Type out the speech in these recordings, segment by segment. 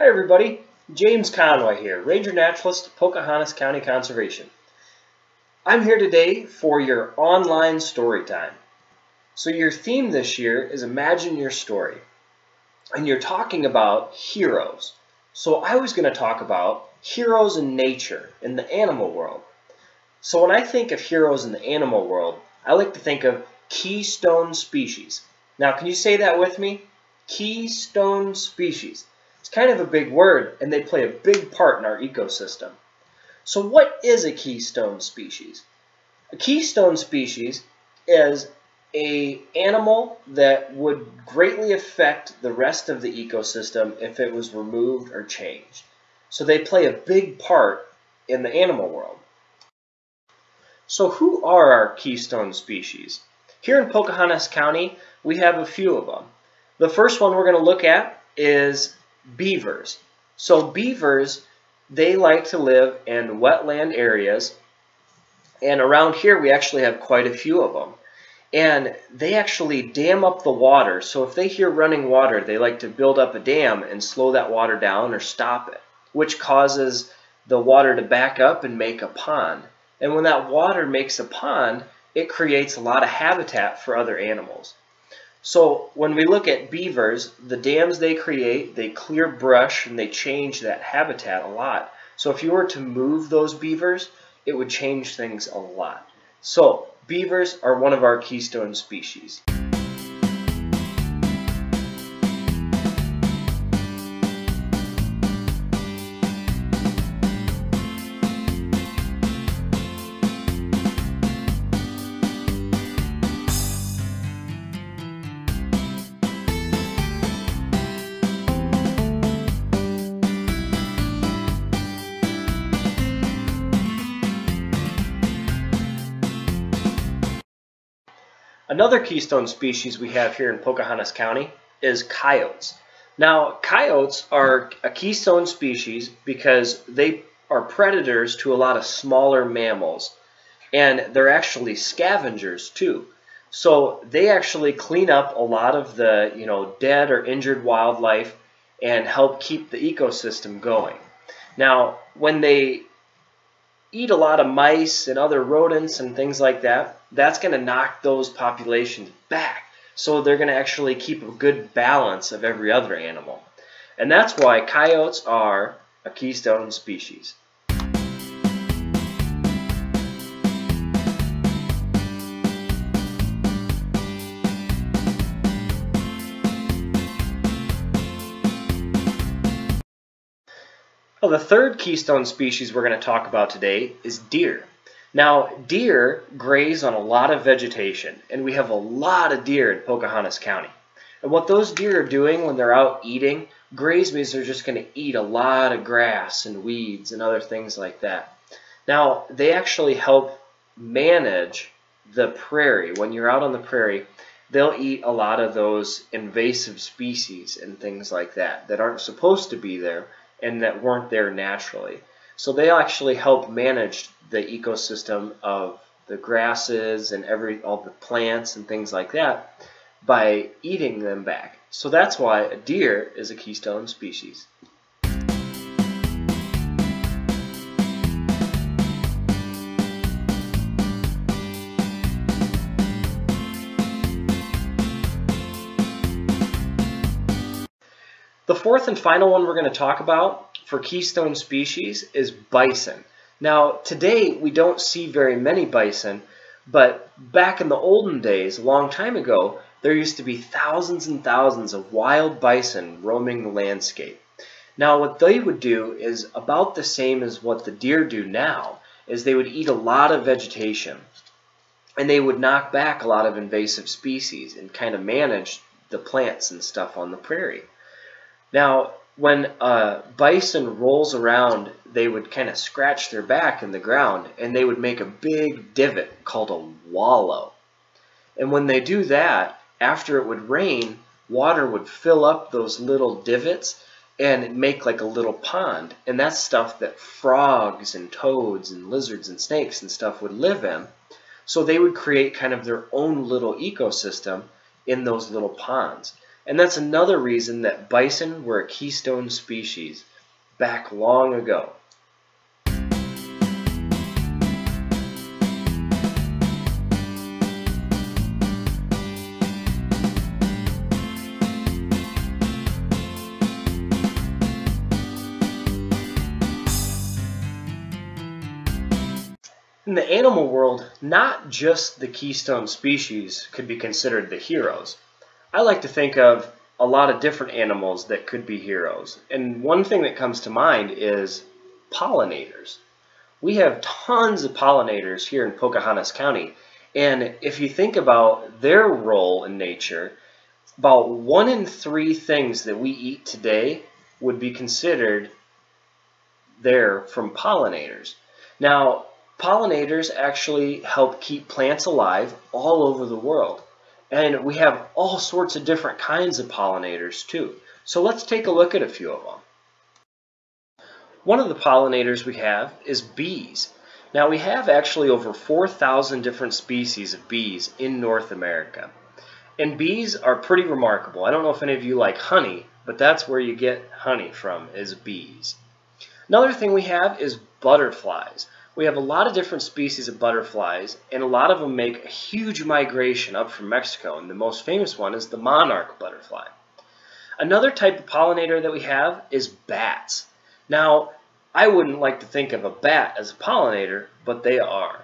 Hi everybody, James Conway here, Ranger Naturalist, Pocahontas County Conservation. I'm here today for your online story time. So your theme this year is Imagine Your Story. And you're talking about heroes. So I was going to talk about heroes in nature, in the animal world. So when I think of heroes in the animal world, I like to think of keystone species. Now can you say that with me? Keystone species. It's kind of a big word, and they play a big part in our ecosystem. So what is a keystone species? A keystone species is an animal that would greatly affect the rest of the ecosystem if it was removed or changed. So they play a big part in the animal world. So who are our keystone species? Here in Pocahontas County, we have a few of them. The first one we're going to look at is beavers. So beavers, they like to live in wetland areas, and around here we actually have quite a few of them. And they actually dam up the water, so if they hear running water, they like to build up a dam and slow that water down or stop it, which causes the water to back up and make a pond. And when that water makes a pond, it creates a lot of habitat for other animals. So when we look at beavers, the dams they create, they clear brush and they change that habitat a lot. So if you were to move those beavers, it would change things a lot. So beavers are one of our keystone species. Another keystone species we have here in Pocahontas County is coyotes. Now, coyotes are a keystone species because they are predators to a lot of smaller mammals, and they're actually scavengers too. So they actually clean up a lot of the dead or injured wildlife and help keep the ecosystem going. Now, when they eat a lot of mice and other rodents and things like that, that's going to knock those populations back. So they're going to actually keep a good balance of every other animal. And that's why coyotes are a keystone species. Well, the third keystone species we're going to talk about today is deer. Now, deer graze on a lot of vegetation, and we have a lot of deer in Pocahontas County. And what those deer are doing when they're out eating, graze means they're just going to eat a lot of grass and weeds and other things like that. Now, they actually help manage the prairie. When you're out on the prairie, they'll eat a lot of those invasive species and things like that that aren't supposed to be there and that weren't there naturally. So they actually help manage the ecosystem of the grasses and all the plants and things like that by eating them back. So that's why a deer is a keystone species. The fourth and final one we're going to talk about for keystone species is bison. Now, today we don't see very many bison, but back in the olden days, a long time ago, there used to be thousands and thousands of wild bison roaming the landscape. Now, what they would do is about the same as what the deer do now, is they would eat a lot of vegetation, and they would knock back a lot of invasive species and kind of manage the plants and stuff on the prairie. Now, when a bison rolls around, they would kind of scratch their back in the ground, and they would make a big divot called a wallow. And when they do that, after it would rain, water would fill up those little divots and make like a little pond. And that's stuff that frogs and toads and lizards and snakes and stuff would live in. So they would create kind of their own little ecosystem in those little ponds. And that's another reason that bison were a keystone species back long ago. In the animal world, not just the keystone species could be considered the heroes. I like to think of a lot of different animals that could be heroes. And one thing that comes to mind is pollinators. We have tons of pollinators here in Pocahontas County. And if you think about their role in nature, about 1 in 3 things that we eat today would be considered there from pollinators. Now, pollinators actually help keep plants alive all over the world. And we have all sorts of different kinds of pollinators too. So let's take a look at a few of them. One of the pollinators we have is bees. Now we have actually over 4,000 different species of bees in North America. And bees are pretty remarkable. I don't know if any of you like honey, but that's where you get honey from, is bees. Another thing we have is butterflies. We have a lot of different species of butterflies, and a lot of them make a huge migration up from Mexico, and the most famous one is the monarch butterfly. Another type of pollinator that we have is bats. Now, I wouldn't like to think of a bat as a pollinator, but they are.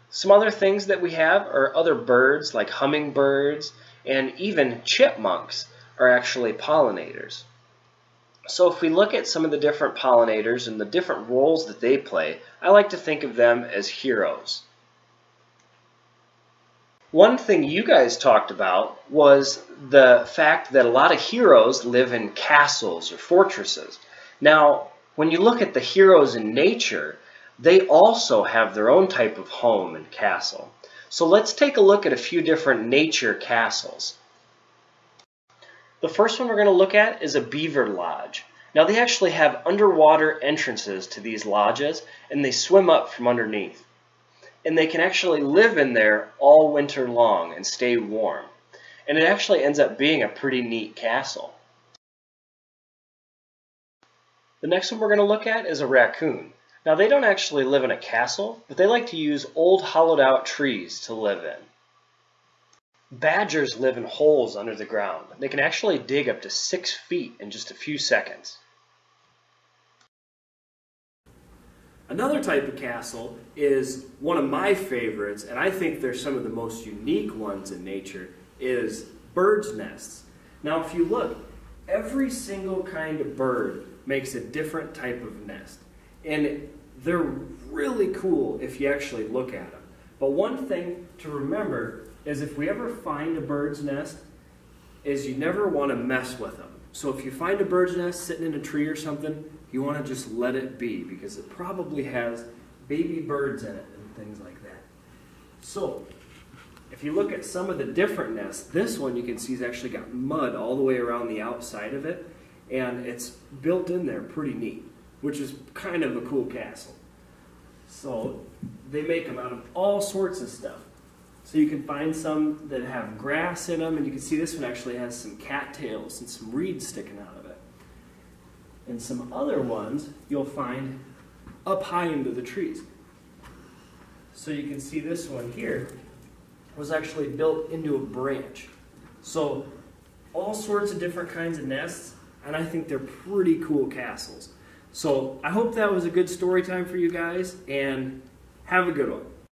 Some other things that we have are other birds like hummingbirds, and even chipmunks are actually pollinators. So if we look at some of the different pollinators and the different roles that they play, I like to think of them as heroes. One thing you guys talked about was the fact that a lot of heroes live in castles or fortresses. Now, when you look at the heroes in nature, they also have their own type of home and castle. So let's take a look at a few different nature castles. The first one we're going to look at is a beaver lodge. Now they actually have underwater entrances to these lodges, and they swim up from underneath. And they can actually live in there all winter long and stay warm. And it actually ends up being a pretty neat castle. The next one we're going to look at is a raccoon. Now they don't actually live in a castle, but they like to use old hollowed out trees to live in. Badgers live in holes under the ground. They can actually dig up to 6 feet in just a few seconds. Another type of castle is one of my favorites, and I think they're some of the most unique ones in nature, is birds' nests. Now if you look, every single kind of bird makes a different type of nest. And they're really cool if you actually look at them. But one thing to remember is if we ever find a bird's nest, is you never want to mess with them. So if you find a bird's nest sitting in a tree or something, you want to just let it be, because it probably has baby birds in it and things like that. So if you look at some of the different nests, this one you can see has actually got mud all the way around the outside of it, and it's built in there pretty neat, which is kind of a cool castle. So they make them out of all sorts of stuff. So you can find some that have grass in them, and you can see this one actually has some cattails and some reeds sticking out of it. And some other ones you'll find up high into the trees. So you can see this one here was actually built into a branch. So all sorts of different kinds of nests, and I think they're pretty cool castles. So I hope that was a good story time for you guys, and have a good one.